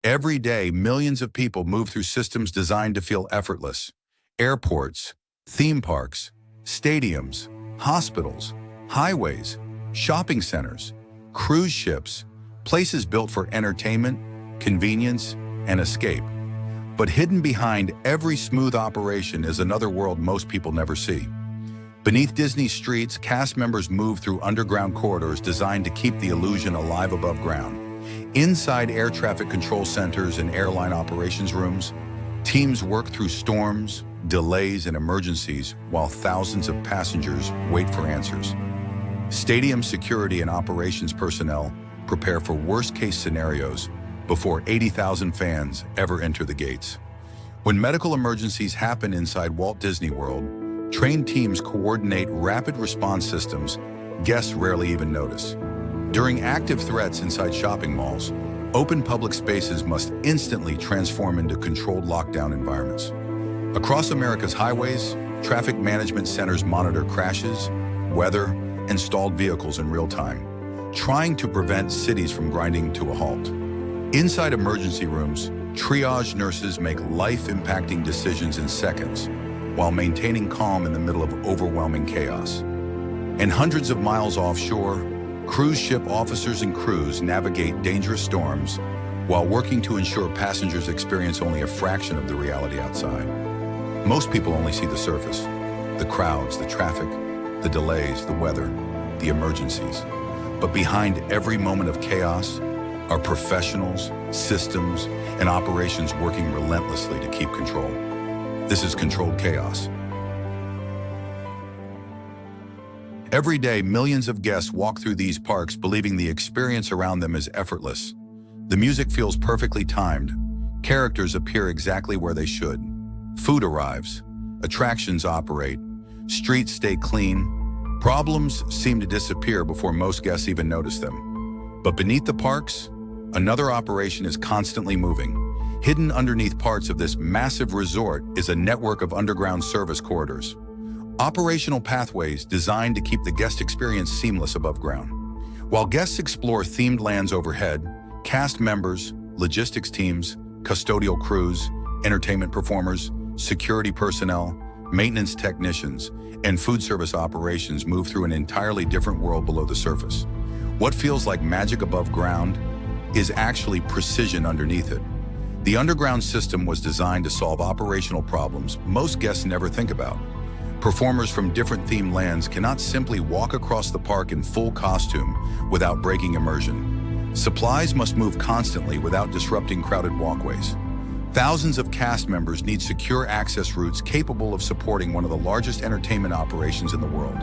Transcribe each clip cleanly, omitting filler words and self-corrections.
Every day, millions of people move through systems designed to feel effortless. Airports, theme parks, stadiums, hospitals, highways, shopping centers, cruise ships, places built for entertainment, convenience, and escape. But hidden behind every smooth operation is another world most people never see. Beneath Disney streets, cast members move through underground corridors designed to keep the illusion alive above ground. Inside air traffic control centers and airline operations rooms, teams work through storms, delays, and emergencies while thousands of passengers wait for answers. Stadium security and operations personnel prepare for worst-case scenarios before 80,000 fans ever enter the gates. When medical emergencies happen inside Walt Disney World, trained teams coordinate rapid response systems guests rarely even notice. During active threats inside shopping malls, open public spaces must instantly transform into controlled lockdown environments. Across America's highways, traffic management centers monitor crashes, weather, and stalled vehicles in real time, trying to prevent cities from grinding to a halt. Inside emergency rooms, triage nurses make life-impacting decisions in seconds, while maintaining calm in the middle of overwhelming chaos. And hundreds of miles offshore, cruise ship officers and crews navigate dangerous storms while working to ensure passengers experience only a fraction of the reality outside. Most people only see the surface, the crowds, the traffic, the delays, the weather, the emergencies. But behind every moment of chaos are professionals, systems, and operations working relentlessly to keep control. This is controlled chaos. Every day, millions of guests walk through these parks believing the experience around them is effortless. The music feels perfectly timed. Characters appear exactly where they should. Food arrives. Attractions operate. Streets stay clean. Problems seem to disappear before most guests even notice them. But beneath the parks, another operation is constantly moving. Hidden underneath parts of this massive resort is a network of underground service corridors. Operational pathways designed to keep the guest experience seamless above ground. While guests explore themed lands overhead, cast members, logistics teams, custodial crews, entertainment performers, security personnel, maintenance technicians, and food service operations move through an entirely different world below the surface. What feels like magic above ground is actually precision underneath it. The underground system was designed to solve operational problems most guests never think about. Performers from different themed lands cannot simply walk across the park in full costume without breaking immersion. Supplies must move constantly without disrupting crowded walkways. Thousands of cast members need secure access routes capable of supporting one of the largest entertainment operations in the world.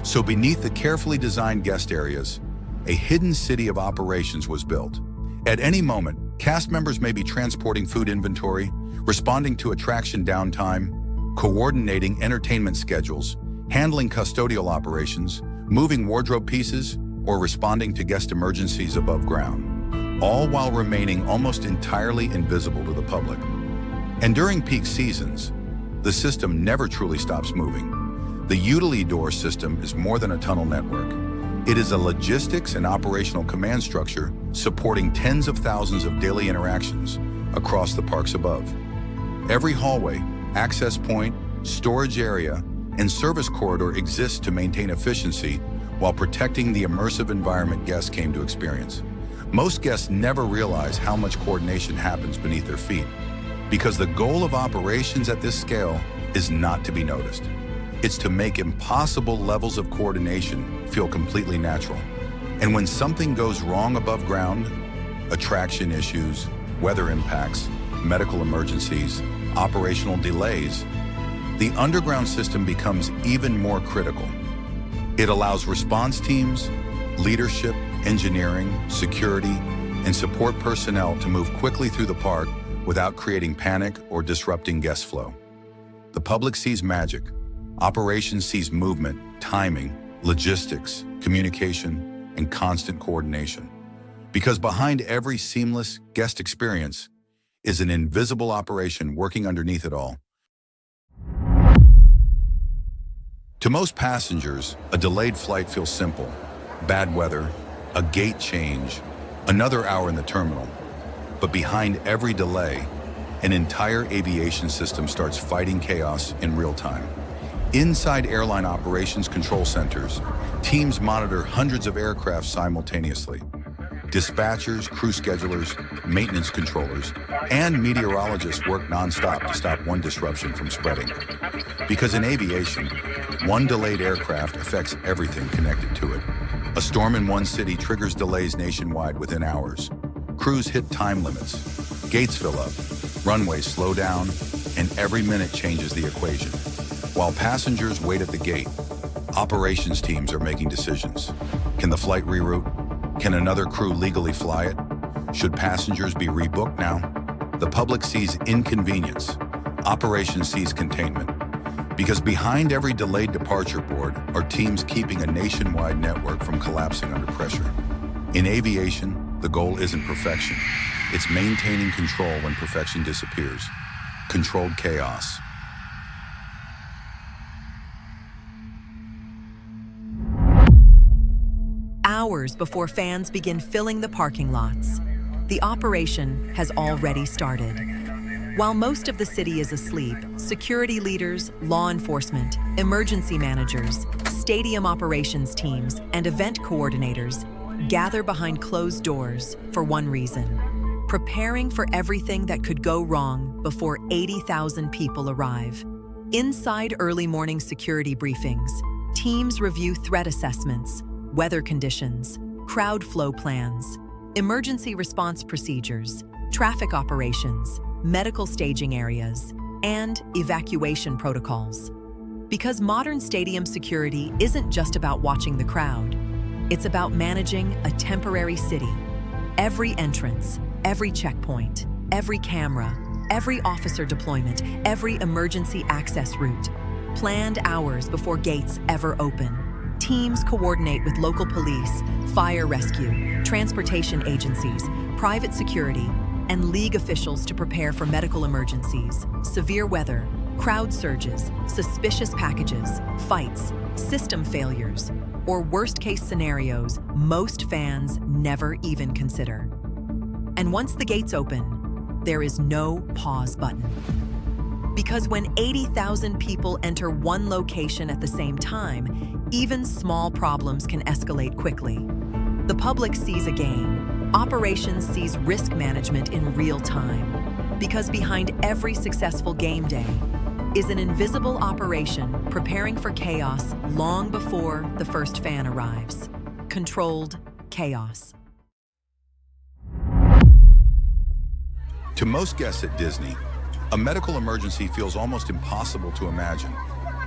So beneath the carefully designed guest areas, a hidden city of operations was built. At any moment, cast members may be transporting food inventory, responding to attraction downtime, coordinating entertainment schedules, handling custodial operations, moving wardrobe pieces, or responding to guest emergencies above ground, all while remaining almost entirely invisible to the public. And during peak seasons, the system never truly stops moving. The utilidor system is more than a tunnel network. It is a logistics and operational command structure supporting tens of thousands of daily interactions across the parks above. Every hallway, access point, storage area, and service corridor exists to maintain efficiency while protecting the immersive environment guests came to experience. Most guests never realize how much coordination happens beneath their feet, because the goal of operations at this scale is not to be noticed. It's to make impossible levels of coordination feel completely natural. And when something goes wrong above ground, attraction issues, weather impacts, medical emergencies, operational delays, the underground system becomes even more critical. It allows response teams, leadership, engineering, security, and support personnel to move quickly through the park without creating panic or disrupting guest flow. The public sees magic. Operations sees movement, timing, logistics, communication, and constant coordination. Because behind every seamless guest experience is an invisible operation working underneath it all. To most passengers, a delayed flight feels simple. Bad weather, a gate change, another hour in the terminal. But behind every delay, an entire aviation system starts fighting chaos in real time. Inside airline operations control centers, teams monitor hundreds of aircraft simultaneously. Dispatchers, crew schedulers, maintenance controllers, and meteorologists work nonstop to stop one disruption from spreading. Because in aviation, one delayed aircraft affects everything connected to it. A storm in one city triggers delays nationwide within hours. Crews hit time limits, gates fill up, runways slow down, and every minute changes the equation. While passengers wait at the gate, operations teams are making decisions. Can the flight reroute? Can another crew legally fly it? Should passengers be rebooked now? The public sees inconvenience. Operations sees containment. Because behind every delayed departure board are teams keeping a nationwide network from collapsing under pressure. In aviation, the goal isn't perfection. It's maintaining control when perfection disappears. Controlled chaos. Hours before fans begin filling the parking lots, the operation has already started. While most of the city is asleep, security leaders, law enforcement, emergency managers, stadium operations teams, and event coordinators gather behind closed doors for one reason: preparing for everything that could go wrong before 80,000 people arrive. Inside early morning security briefings, teams review threat assessments, weather conditions, crowd flow plans, emergency response procedures, traffic operations, medical staging areas, and evacuation protocols. Because modern stadium security isn't just about watching the crowd, it's about managing a temporary city. Every entrance, every checkpoint, every camera, every officer deployment, every emergency access route, planned hours before gates ever open. Teams coordinate with local police, fire rescue, transportation agencies, private security, and league officials to prepare for medical emergencies, severe weather, crowd surges, suspicious packages, fights, system failures, or worst-case scenarios most fans never even consider. And once the gates open, there is no pause button. Because when 80,000 people enter one location at the same time, even small problems can escalate quickly. The public sees a game. Operations sees risk management in real time. Because behind every successful game day is an invisible operation preparing for chaos long before the first fan arrives. Controlled chaos. To most guests at Disney, a medical emergency feels almost impossible to imagine.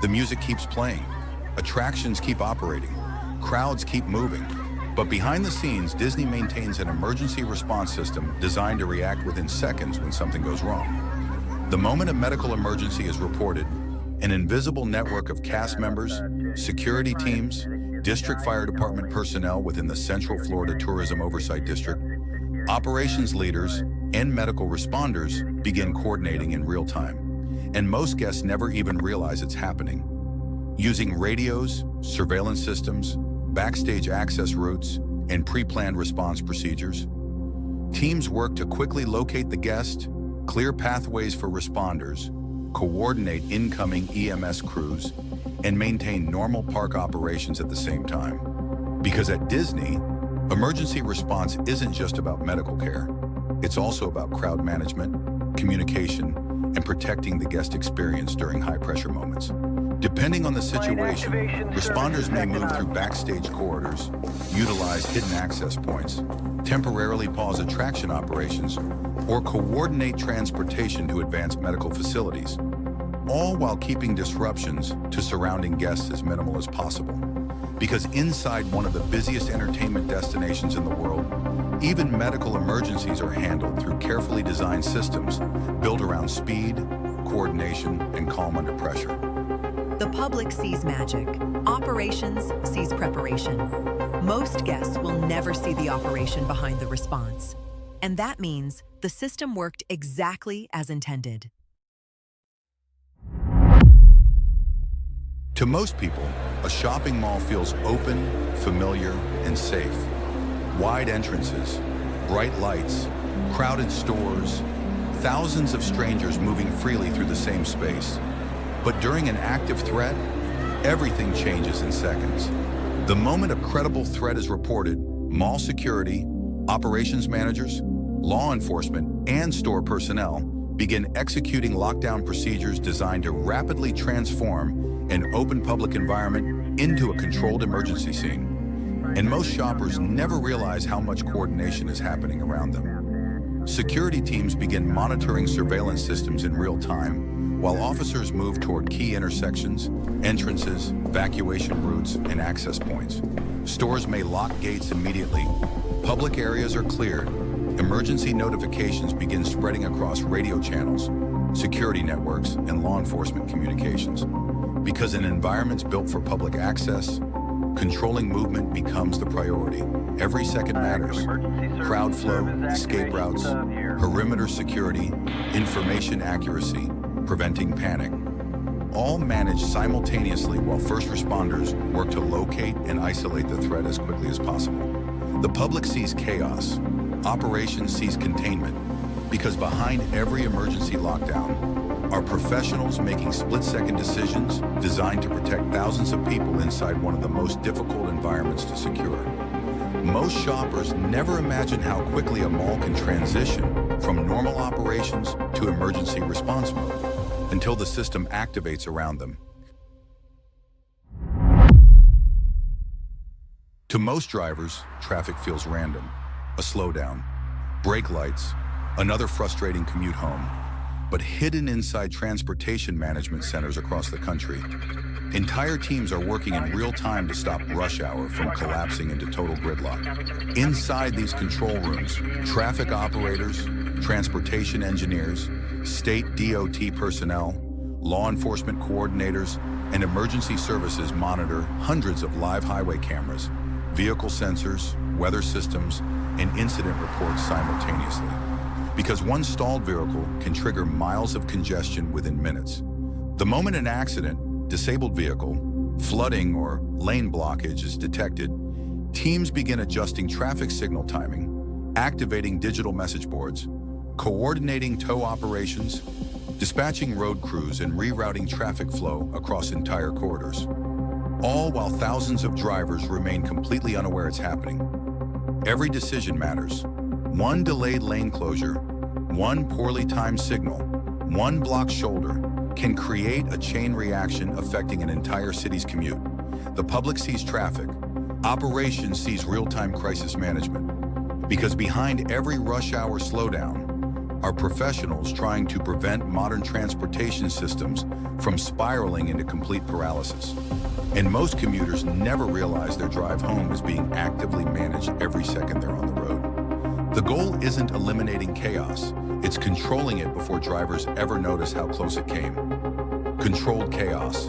The music keeps playing, attractions keep operating, crowds keep moving. But behind the scenes, Disney maintains an emergency response system designed to react within seconds when something goes wrong. The moment a medical emergency is reported, an invisible network of cast members, security teams, district fire department personnel within the Central Florida Tourism Oversight District, operations leaders, and medical responders begin coordinating in real time. And most guests never even realize it's happening. Using radios, surveillance systems, backstage access routes, and pre-planned response procedures, teams work to quickly locate the guest, clear pathways for responders, coordinate incoming EMS crews, and maintain normal park operations at the same time. Because at Disney, emergency response isn't just about medical care. It's also about crowd management, communication, and protecting the guest experience during high-pressure moments. Depending on the situation, responders may move through backstage corridors, utilize hidden access points, temporarily pause attraction operations, or coordinate transportation to advanced medical facilities, all while keeping disruptions to surrounding guests as minimal as possible. Because inside one of the busiest entertainment destinations in the world, even medical emergencies are handled through carefully designed systems built around speed, coordination, and calm under pressure. The public sees magic. Operations sees preparation. Most guests will never see the operation behind the response. And that means the system worked exactly as intended. To most people, a shopping mall feels open, familiar, and safe. Wide entrances, Bright lights, crowded stores, thousands of strangers moving freely through the same space. But during an active threat, everything changes in seconds. The moment a credible threat is reported, mall security, operations managers, law enforcement, and store personnel begin executing lockdown procedures designed to rapidly transform an open public environment into a controlled emergency scene. And most shoppers never realize how much coordination is happening around them. Security teams begin monitoring surveillance systems in real time, while officers move toward key intersections, entrances, evacuation routes, and access points. Stores may lock gates immediately. Public areas are cleared. Emergency notifications begin spreading across radio channels, security networks, and law enforcement communications. Because an environment's built for public access, controlling movement becomes the priority. Every second matters. Crowd flow, escape routes, perimeter security, information accuracy, preventing panic. All managed simultaneously while first responders work to locate and isolate the threat as quickly as possible. The public sees chaos. Operations sees containment. Because behind every emergency lockdown are professionals making split-second decisions designed to protect thousands of people inside one of the most difficult environments to secure. Most shoppers never imagine how quickly a mall can transition from normal operations to emergency response mode until the system activates around them. To most drivers, traffic feels random, a slowdown, brake lights, another frustrating commute home. But hidden inside transportation management centers across the country, entire teams are working in real time to stop rush hour from collapsing into total gridlock. Inside these control rooms, traffic operators, transportation engineers, state DOT personnel, law enforcement coordinators, and emergency services monitor hundreds of live highway cameras, vehicle sensors, weather systems, and incident reports simultaneously. Because one stalled vehicle can trigger miles of congestion within minutes. The moment an accident, disabled vehicle, flooding, or lane blockage is detected, teams begin adjusting traffic signal timing, activating digital message boards, coordinating tow operations, dispatching road crews, and rerouting traffic flow across entire corridors. All while thousands of drivers remain completely unaware it's happening. Every decision matters. One delayed lane closure, one poorly timed signal, one blocked shoulder can create a chain reaction affecting an entire city's commute. The public sees traffic. Operations sees real-time crisis management. Because behind every rush hour slowdown are professionals trying to prevent modern transportation systems from spiraling into complete paralysis. And most commuters never realize their drive home is being actively managed every second they're on the road. The goal isn't eliminating chaos, it's controlling it before drivers ever notice how close it came. Controlled chaos.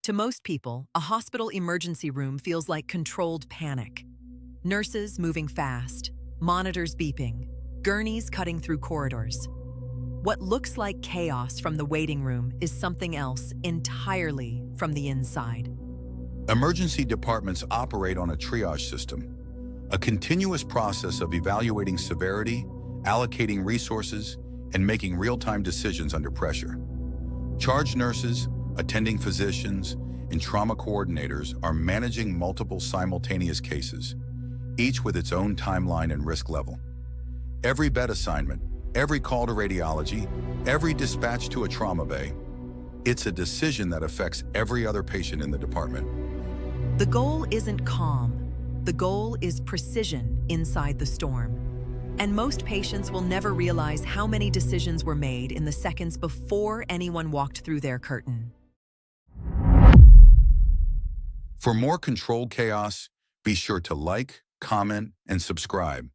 To most people, a hospital emergency room feels like controlled panic. Nurses moving fast, monitors beeping, gurneys cutting through corridors. What looks like chaos from the waiting room is something else entirely from the inside. Emergency departments operate on a triage system, a continuous process of evaluating severity, allocating resources, and making real-time decisions under pressure. Charge nurses, attending physicians, and trauma coordinators are managing multiple simultaneous cases, each with its own timeline and risk level. Every bed assignment, every call to radiology, every dispatch to a trauma bay, it's a decision that affects every other patient in the department. The goal isn't calm. The goal is precision inside the storm. And most patients will never realize how many decisions were made in the seconds before anyone walked through their curtain. For more controlled chaos, be sure to like, comment, and subscribe.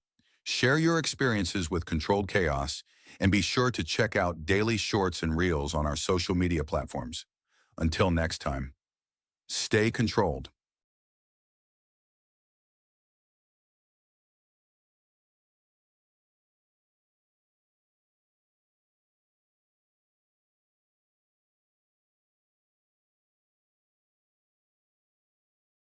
Share your experiences with controlled chaos, and be sure to check out daily shorts and reels on our social media platforms. Until next time, stay controlled.